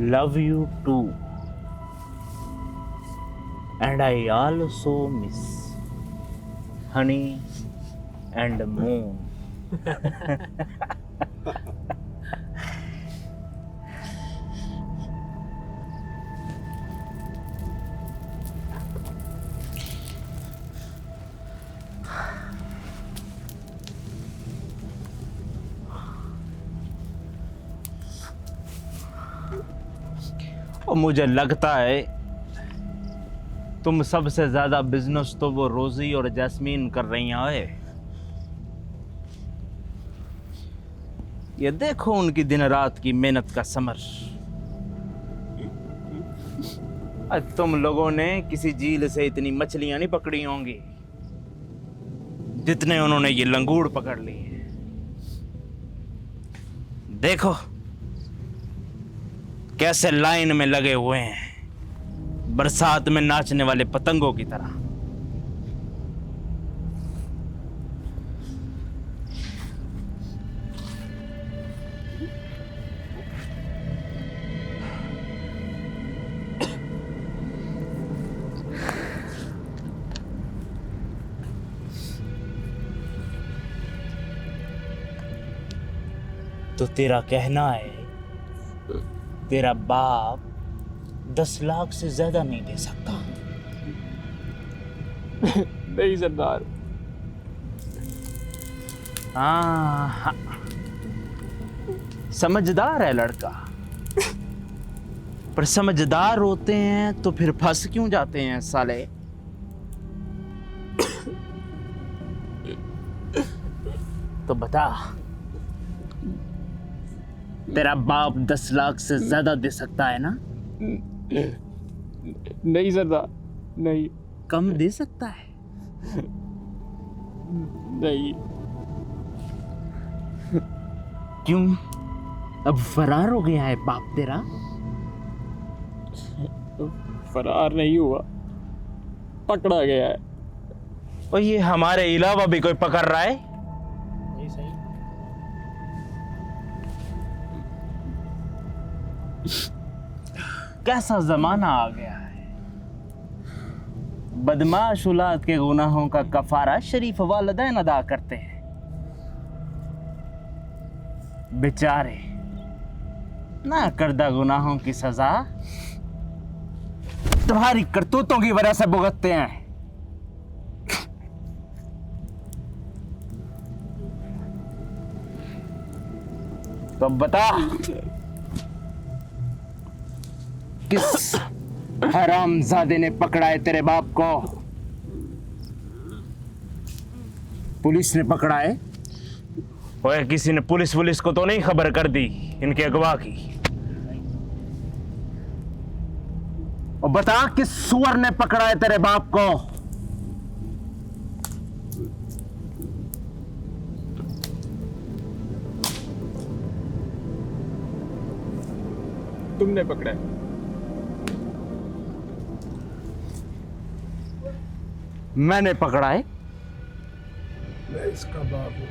love you too, and I also miss honey and moon. और मुझे लगता है तुम सबसे ज्यादा बिजनेस तो वो रोजी और जैस्मीन कर रही हैं। ये देखो उनकी दिन रात की मेहनत का समर। आज तुम लोगों ने किसी झील से इतनी मछलियां नहीं पकड़ी होंगी जितने उन्होंने ये लंगूड़ पकड़ ली है। देखो कैसे लाइन में लगे हुए हैं, बरसात में नाचने वाले पतंगों की तरह। तो तेरा कहना है तेरा बाप 10 लाख से ज्यादा नहीं दे सकता? नहीं सरदार। हाँ, समझदार है लड़का, पर समझदार होते हैं तो फिर फंस क्यों जाते हैं साले? तो बता, तेरा बाप 10 लाख से ज्यादा दे सकता है ना? नहीं सरदार, नहीं। कम दे सकता है? नहीं। क्यों, अब फरार हो गया है बाप तेरा? फरार नहीं हुआ, पकड़ा गया है। और ये हमारे अलावा भी कोई पकड़ रहा है? नहीं सही। कैसा जमाना आ गया है। बदमाश औलाद के गुनाहों का कफारा शरीफ वालिदैन अदा करते हैं। बेचारे ना करदा गुनाहों की सजा तुम्हारी करतूतों की वजह से भुगतते हैं। तो बता, किस हरामजादे ने पकड़ा है तेरे बाप को? पुलिस ने पकड़ा है? ओए, किसी ने पुलिस को तो नहीं खबर कर दी इनके अगवा की? और बता, किस सुअर ने पकड़ा है तेरे बाप को? तुमने पकड़ा है। मैंने पकड़ा है? मैं इसका बाप हूं।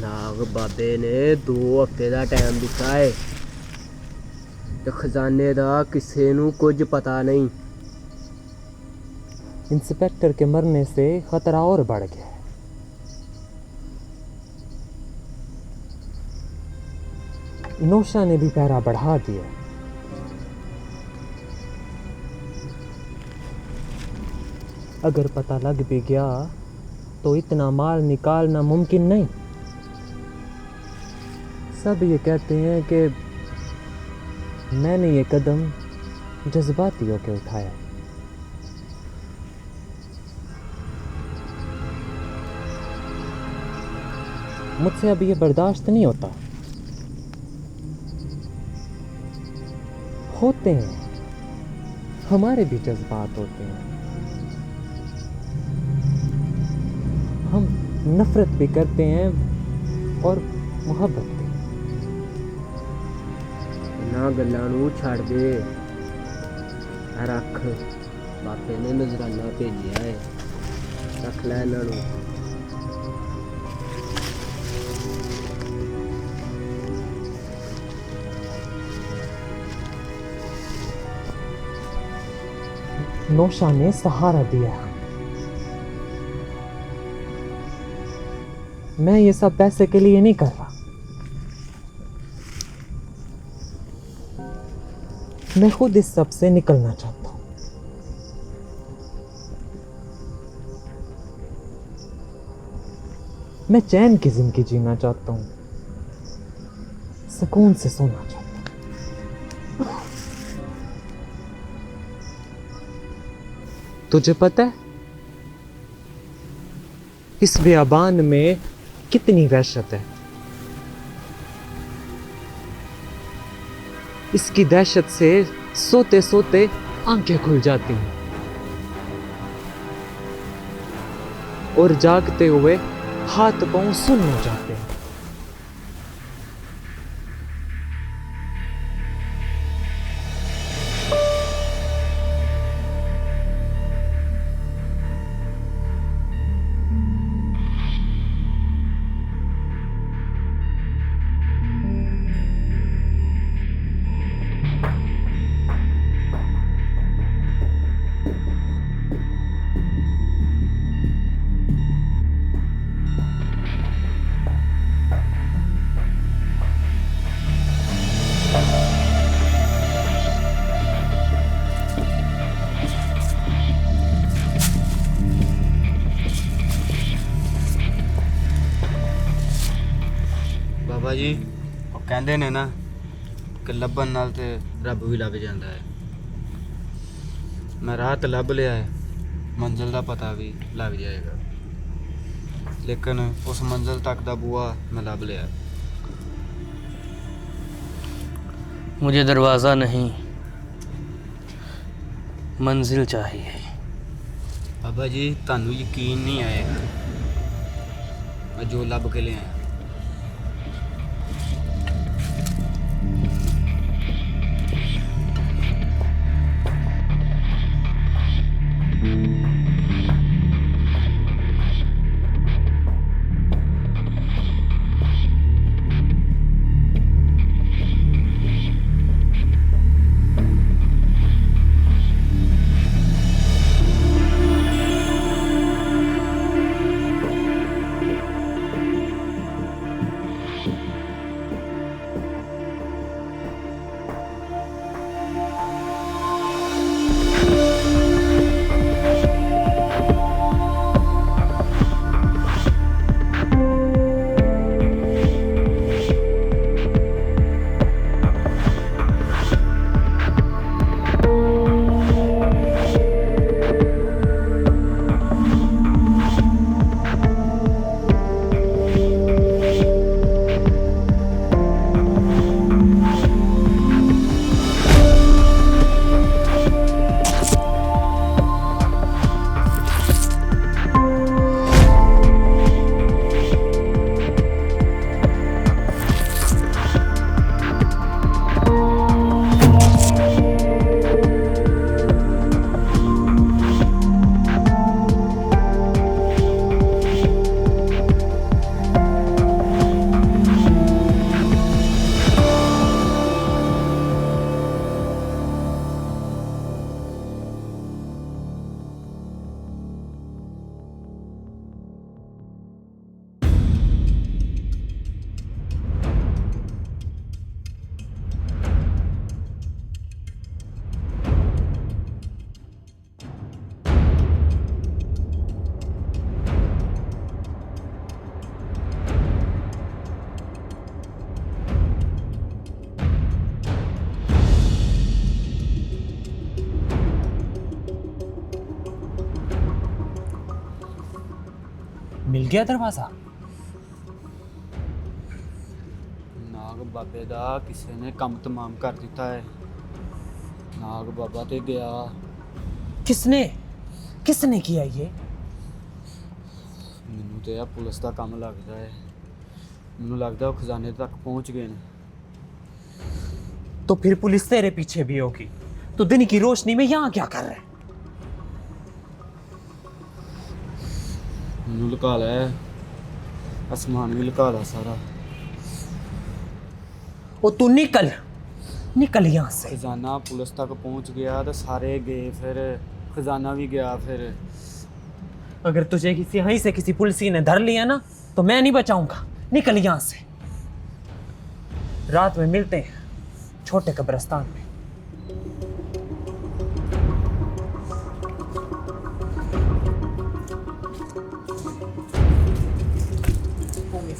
नाग बाबे ने 2 हफ्ते का टाइम दिता है ते खजाने का किसी नू कुछ पता नहीं। इंस्पेक्टर के मरने से खतरा और बढ़ गया है। नौशा ने भी पैरा बढ़ा दिया। अगर पता लग भी गया तो इतना माल निकालना मुमकिन नहीं। सब ये कहते हैं कि मैंने ये कदम जज्बाती होकर उठाया। मुझसे अब ये बर्दाश्त नहीं होता। होते हैं, हमारे भी जज्बात होते हैं। हम नफरत भी करते हैं और मोहब्बत भी। ना गल्लां नू छड़ दे, रख बापे ने नजराना भेजिया है, रख लै इन्हां नू। नौशा ने सहारा दिया। मैं ये सब पैसे के लिए नहीं कर रहा। मैं खुद इस सब से निकलना चाहता हूं। मैं चैन की जिंदगी जीना चाहता हूं, सुकून से सोना चाहता हूं। तुझे पता है इस बियाबान में कितनी वहशत है? इसकी दहशत से सोते सोते आंखें खुल जाती हैं और जागते हुए हाथ पांव सुन्न हो जाते हैं। ਬਾਬਾ ਜੀ ਉਹ ਕਹਿੰਦੇ ਨੇ ਨਾ ਕਿ ਲੱਭਣ ਨਾਲ ਤੇ ਰੱਬ ਵੀ ਲੱਭ ਜਾਂਦਾ ਹੈ। ਮੈਂ ਰਾਹ ਤੇ ਲੱਭ ਲਿਆ ਹੈ, ਮੰਜ਼ਿਲ ਦਾ ਪਤਾ ਵੀ ਲੱਗ ਜਾਏਗਾ, ਲੇਕਿਨ ਉਸ ਮੰਜ਼ਿਲ ਤੱਕ ਦਾ ਬੂਹਾ ਮੈਂ ਲੱਭ ਲਿਆ। मुझे दरवाज़ा नहीं, मंजिल चाहिए। ਬਾਬਾ ਜੀ ਤੁਹਾਨੂੰ ਯਕੀਨ ਨਹੀਂ ਆਏਗਾ, ਮੈਂ ਜੋ ਲੱਭ ਕੇ ਲਿਆ। मिल गया दरवाज़ा? ਨਾਗ ਬਾਬੇ ਦਾ ਕਿਸੇ ਨੇ ਕੰਮ ਤਮਾਮ ਕਰ ਦਿੱਤਾ ਹੈ। ਨਾਗ ਬਾਬਾ ਤੇ ਗਿਆ। किसने किसने किया ये? ਮੈਨੂੰ ਤੇ ਆ ਪੁਲਿਸ ਦਾ ਕੰਮ ਲੱਗਦਾ ਹੈ। ਮੈਨੂੰ ਲੱਗਦਾ ਉਹ ਖਜ਼ਾਨੇ ਤੱਕ ਪਹੁੰਚ ਗਏ ਨੇ। तो फिर पुलिस तेरे पीछे भी होगी। तो दिन की रोशनी में यहाँ क्या कर रहा है? ਮੈਨੂੰ ਲੁਕਾ ਲੈ, ਅਸਮਾਨ ਵੀ ਲੁਕਾ ਦਾ ਸਾਰਾ। ओ तू निकल निकल यहाँ से। खजाना पुलिस तक पहुंच गया तो सारे गए, फिर खजाना भी गया। फिर अगर तुझे किसी यहीं से किसी पुलिस ने धर लिया ना तो मैं नहीं बचाऊंगा। निकल यहाँ से। रात में मिलते हैं छोटे कब्रिस्तान में।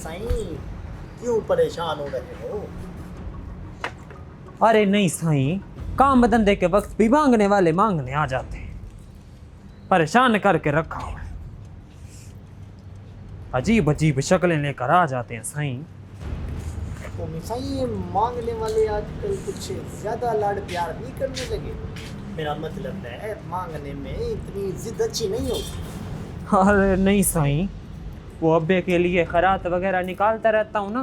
साईं क्यों परेशान हो रहे हो? अरे नहीं साईं, काम धंधे के वक्त भी मांगने वाले मांगने आ जाते हैं। परेशान करके रखा हुआ है। अजीब अजीब शक्लें लेकर आ जाते हैं साईं। साईं ये मांगने वाले आजकल कुछ ज्यादा लाड़ प्यार नहीं करने लगे। मेरा मतलब है मांगने में इतनी जिद अच्छी नहीं होती। अरे नहीं साईं, वो अब्बे के लिए खैरात वगैरह निकालता रहता हूँ ना,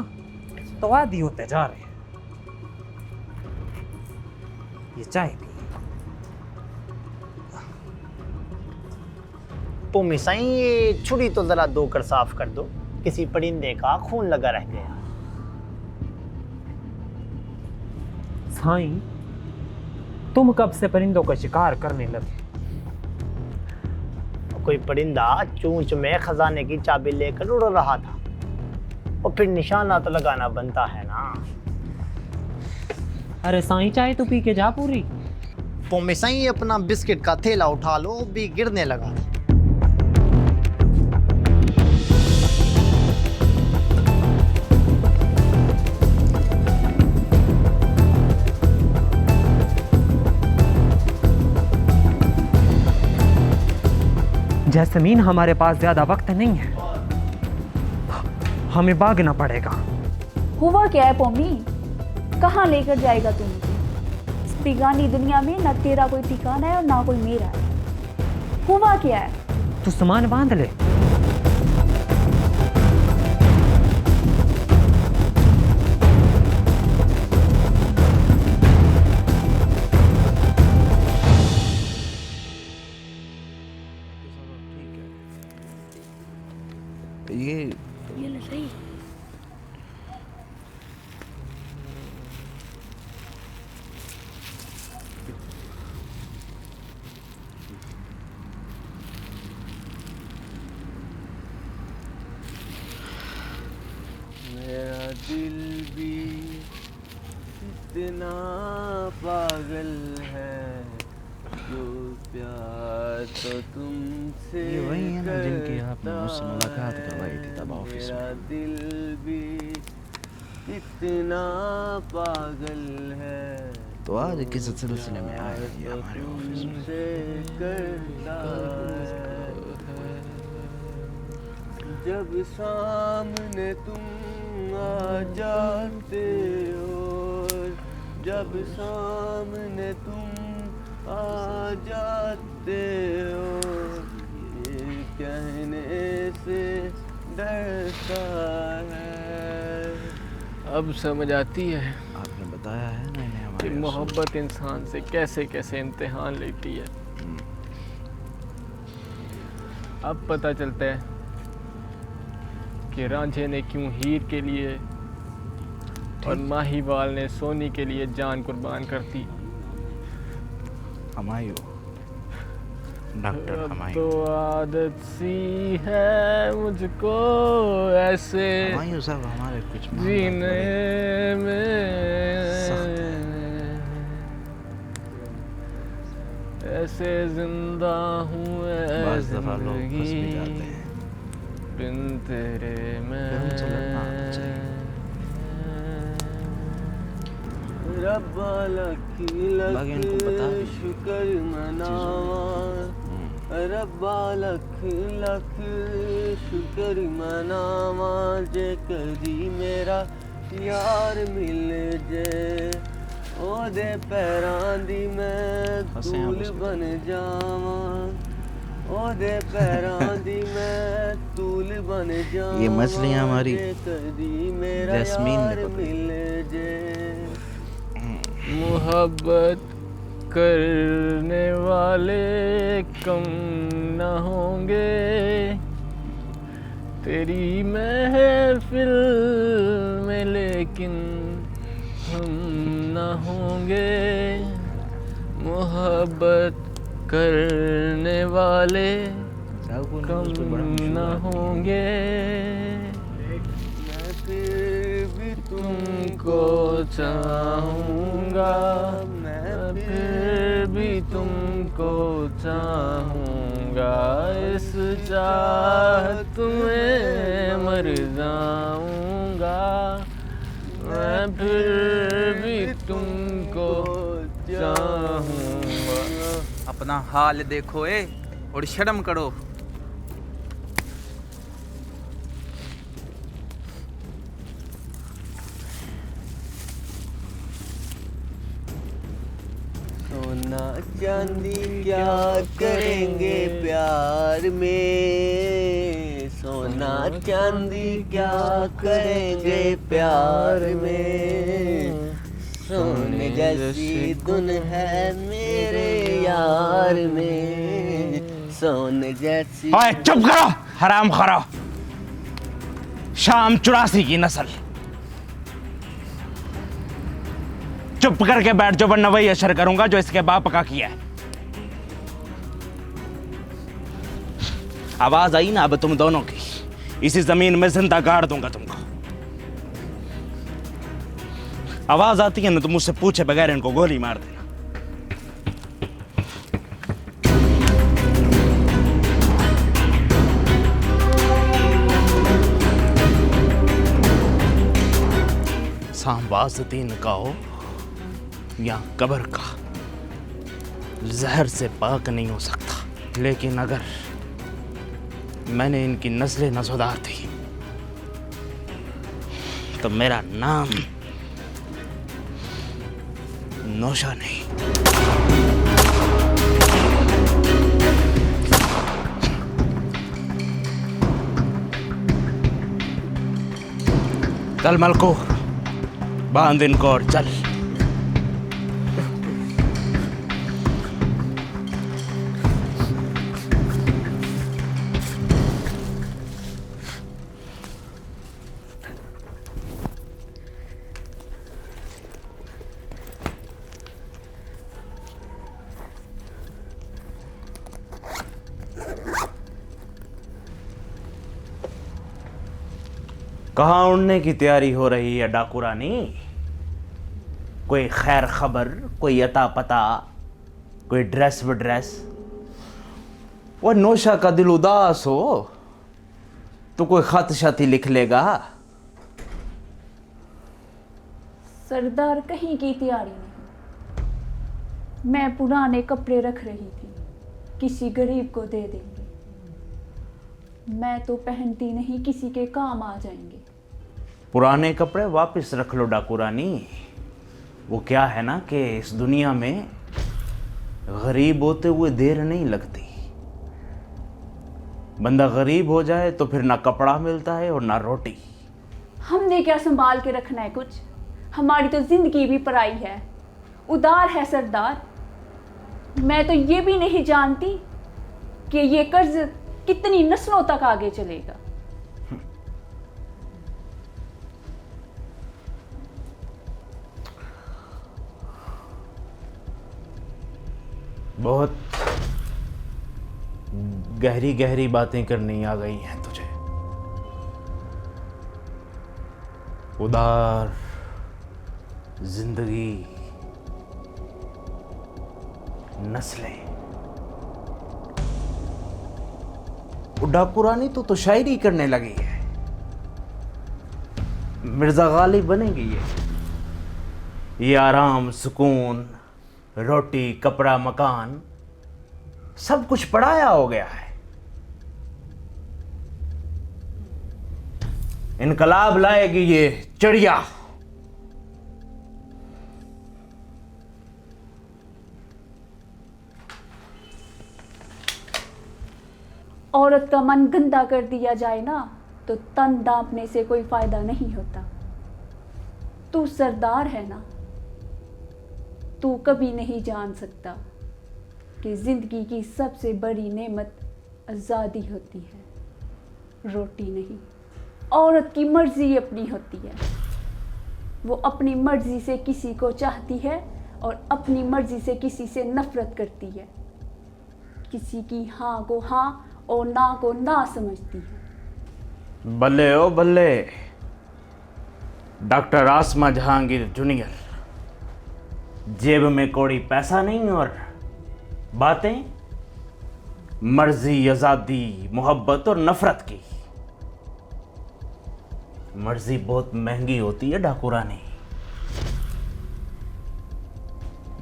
तो आदी होते जा रहे हैं। ये चाय भी पोमी साईं ये छुरी तो जरा धोकर साफ कर दो, किसी परिंदे का खून लगा रह गया। साईं, तुम कब से परिंदों का शिकार करने लगे? कोई परिंदा चूंच में खजाने की चाबी लेकर उड़ रहा था, और फिर निशाना तो लगाना बनता है ना। अरे साईं, चाय तो पी के जा पूरी। पोमी साईं अपना बिस्किट का थैला उठा लो, भी गिरने लगा। जैस्मीन, हमारे पास ज्यादा वक्त नहीं है, हमें भागना पड़ेगा। हुआ क्या है पोमी? कहाँ लेकर जाएगा तू मुझे? इस बिगानी दुनिया में न तेरा कोई ठिकाना है और ना कोई मेरा है। हुआ क्या है? तू सामान बांध ले। ये ले सही। मेरा दिल भी इतना पागल है, जो प्यार तो तुमसे ये वही है ना जिनकी आपने मुझसे मुलाकात करवाई थी तब ऑफिस में। मेरा दिल भी इतना पागल है, तो आज किस सिलसिले में आए ये हमारे ऑफिस में? जब सामने तुम आ जाते हो, जब सामने तुम आ जाते हो, ये कहने से डरता है। अब समझ आती है आपने बताया है ना इन्हें कि हमारे मोहब्बत इंसान से कैसे कैसे इम्तिहान लेती है। अब पता चलता है कि रांझे ने क्यों हीर के लिए और माहीवाल ने सोनी के लिए जान कुर्बान कर दी। हमायूं, डॉक्टर अब हमायूं। तो आदत सी है मुझको ऐसे हमायूं साहब हमारे कुछ मामला जीने सख्त में, ऐसे जिंदा हूँ बाज़ दफ़ा लोग फंस भी जाते हैं। बिन तेरे मैं गम से लड़ना आना चाहिए। रब्बा लकी बाकी इनको बता लकी दीजिए शुक्र मनावा, रब्बा लख लख शुक्र मनावा जे कदी मेरा यार मिल जे ओदे पैरां दी मैं धूल बन जावां ओदे पैरां दी मैं धूल बन जावां ये मछलियाँ हमारी कदी मेरा जैस्मीन ने यार पकड़ी। मिल जे मोहब्बत करने वाले कम न होंगे तेरी महफिल में लेकिन हम न होंगे मोहब्बत करने वाले कम न होंगे मैं फिर भी तुमको चाहूँगा मैं फिर भी तुमको चाहूँगा इस चाहत में मर जाऊँगा मैं फिर भी तुमको चाहूँगा। अपना हाल देखो और शर्म करो। सोना चांदी क्या करेंगे प्यार में सोना चांदी क्या करेंगे प्यार में सोने जैसी धुन है मेरे यार में सोने जैसी ओए चुप करो हराम खोरो। शाम 84 की नस्ल। चुप करके बैठ जाओ वरना वही असर करूंगा जो इसके बाप का किया है। आवाज आई ना अब तुम दोनों की, इसी जमीन में जिंदा गाड़ दूंगा तुमको। आवाज आती है ना तो मुझसे पूछे बगैर इनको गोली मार देना। सांबाजुद्दीन का हो या कब्र का, जहर से पाक नहीं हो सकता। लेकिन अगर मैंने इनकी नस्लें न सुधार दी तो मेरा नाम नौशा नहीं। चल मलको बांध इनको और चल। कहाँ उड़ने की तैयारी हो रही है डाकू रानी? कोई खैर खबर, कोई अता पता, कोई ड्रेस वड्रेस? वो नौशा का दिल उदास हो तो कोई खत शत ही लिख लेगा। सरदार कहीं की तैयारी नहीं। मैं पुराने कपड़े रख रही थी, किसी गरीब को दे देंगे। मैं तो पहनती नहीं, किसी के काम आ जाएंगे। पुराने कपड़े वापस रख लो डाकू रानी। वो क्या है ना कि इस दुनिया में गरीब होते हुए देर नहीं लगती। बंदा गरीब हो जाए तो फिर ना कपड़ा मिलता है और ना रोटी। हमने क्या संभाल के रखना है कुछ? हमारी तो जिंदगी भी पराई है, उदार है सरदार। मैं तो ये भी नहीं जानती कि ये कर्ज कितनी नस्लों तक आगे चलेगा। बहुत गहरी गहरी बातें करनी आ गई हैं तुझे। उदार जिंदगी, नस्लें। डाकू रानी तो शायरी करने लगी है। मिर्जा गालिब बनेगी ये आराम सुकून, रोटी कपड़ा मकान सब कुछ पढ़ाया हो गया है। इनकलाब लाएगी ये चिड़िया। औरत का मन गंदा कर दिया जाए ना तो तन दांपने से कोई फायदा नहीं होता। तू सरदार है ना, तू कभी नहीं जान सकता कि जिंदगी की सबसे बड़ी नेमत आज़ादी होती है, रोटी नहीं। औरत की मर्जी अपनी होती है, वो अपनी मर्जी से किसी को चाहती है और अपनी मर्जी से किसी से नफरत करती है, किसी की हाँ को हाँ और ना को ना समझती है। बल्ले ओ बल्ले, डॉक्टर आसमा जहांगीर जूनियर। जेब में कोड़ी पैसा नहीं और बातें मर्जी, आजादी, मोहब्बत और नफरत की। मर्जी बहुत महंगी होती है डाकू रानी।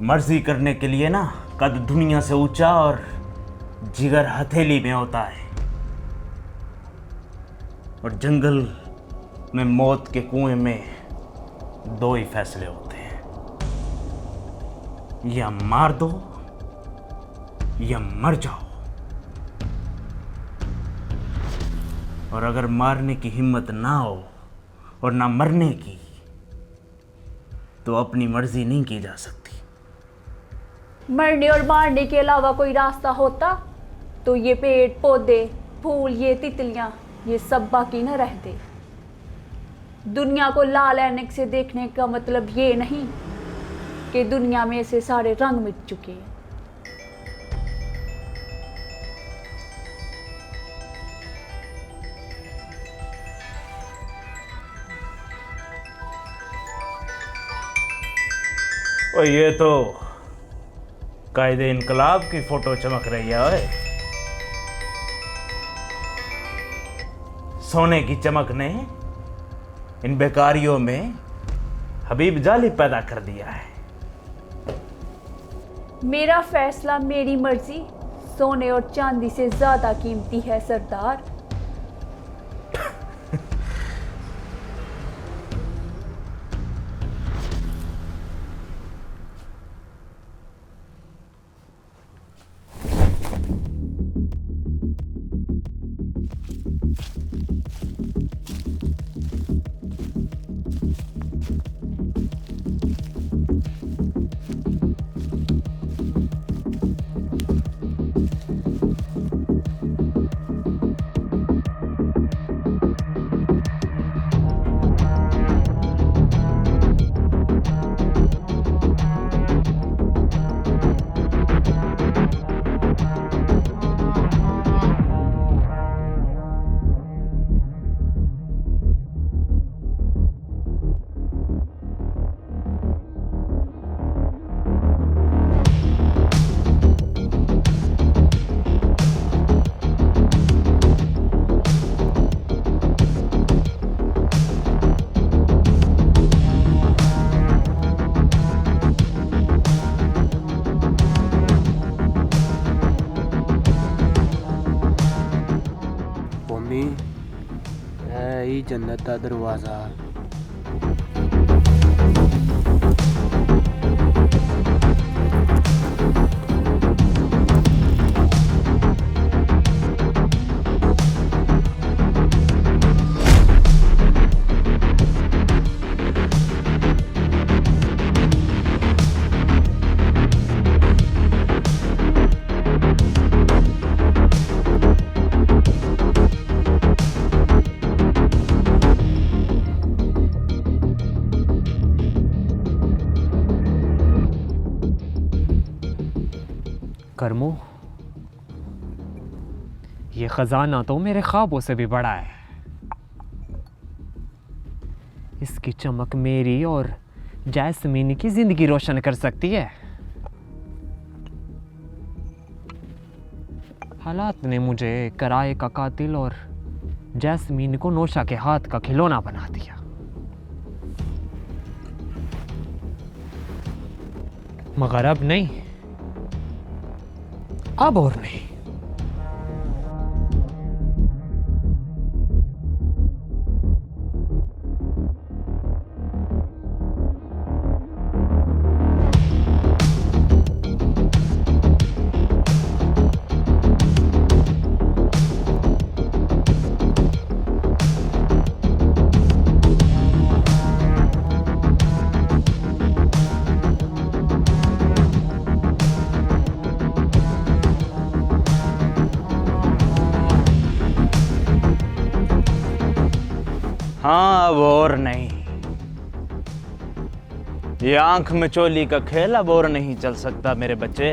मर्जी करने के लिए ना कद दुनिया से ऊंचा और जिगर हथेली में होता है। और जंगल में मौत के कुएं में दो ही फैसले होते हैं, या मार दो या मर जाओ। और अगर मारने की हिम्मत ना हो और ना मरने की, तो अपनी मर्जी नहीं की जा सकती। मरने और मारने के अलावा कोई रास्ता होता तो ये पेड़ पौधे फूल ये तितलियां ये सब बाकी न रहते। दुनिया को लाल ऐनक से देखने का मतलब ये नहीं कि दुनिया में से सारे रंग मिट चुके हैं। और ये तो कायदे इनकलाब की फोटो चमक रही है। ओए, सोने की चमक ने इन बेकारियों में हबीब जाली पैदा कर दिया है। मेरा फैसला, मेरी मर्जी सोने और चांदी से ज्यादा कीमती है सरदार। जन्नत का दरवाजा। कर्मो, ये खजाना तो मेरे ख्वाबों से भी बड़ा है। इसकी चमक मेरी और जैस्मीन की जिंदगी रोशन कर सकती है। हालात ने मुझे कराए का कातिल और जैस्मीन को नौशा के हाथ का खिलौना बना दिया। मगर अब नहीं, अब और नहीं। हाँ, अब और नहीं। ये आंख में चोली का खेल अब और नहीं चल सकता मेरे बच्चे।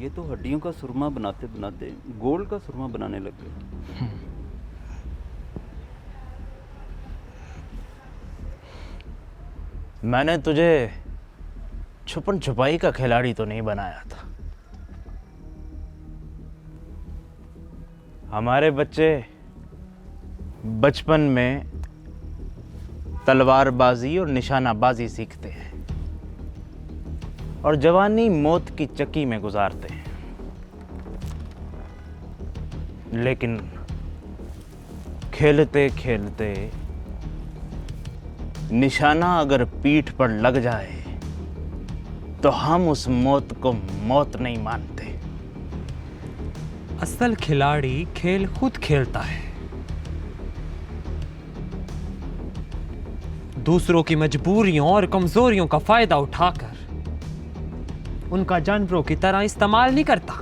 ये तो हड्डियों का सुरमा बनाते बनाते गोल्ड का सुरमा बनाने लग गए। मैंने तुझे छुपन छुपाई का खिलाड़ी तो नहीं बनाया था। हमारे बच्चे बचपन में तलवारबाजी और निशानाबाजी सीखते हैं और जवानी मौत की चक्की में गुजारते हैं। लेकिन खेलते खेलते निशाना अगर पीठ पर लग जाए तो हम उस मौत को मौत नहीं मानते। असल खिलाड़ी खेल खुद खेलता है, दूसरों की मजबूरियों और कमजोरियों का फायदा उठाकर उनका जानवरों की तरह इस्तेमाल नहीं करता।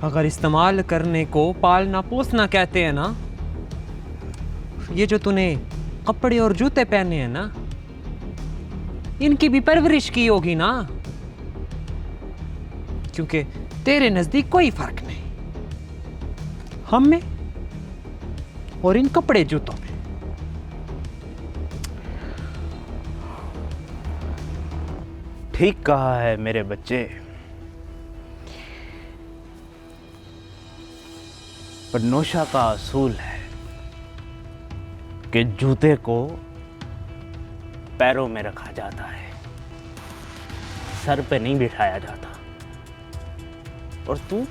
अगर इस्तेमाल करने को पालना पोसना कहते हैं ना, ये जो तूने कपड़े और जूते पहने हैं ना, इनकी भी परवरिश की होगी ना, क्योंकि तेरे नजदीक कोई फर्क नहीं हम में और इन कपड़े जूतों में। ठीक कहा है मेरे बच्चे, पर नौशा का असूल है कि जूते को पैरों में रखा जाता है, सर पे नहीं बिठाया जाता। और तू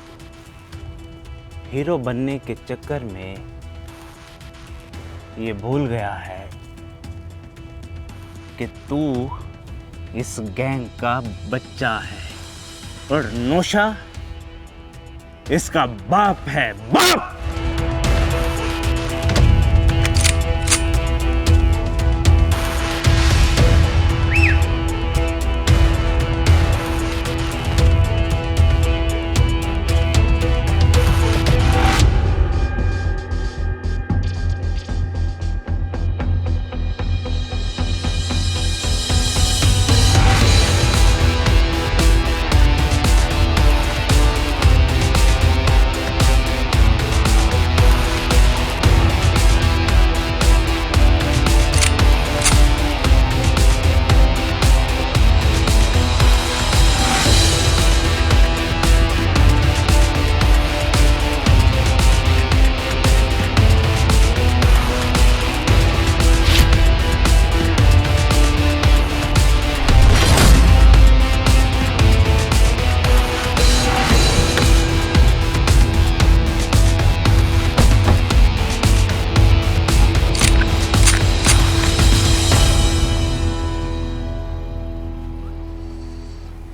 हीरो बनने के चक्कर में ये भूल गया है कि तू इस गैंग का बच्चा है और नौशा इसका बाप है, बाप।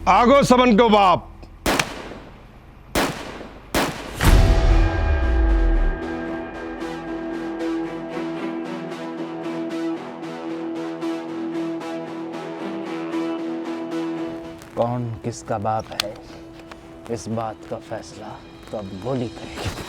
आगो समन को बाप। कौन किसका बाप है, इस बात का फैसला तो अब बोली करेगी।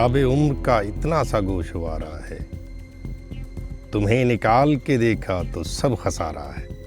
हिसाब उम्र का इतना सा गोशवारा है, तुम्हें निकाल के देखा तो सब खसारा है।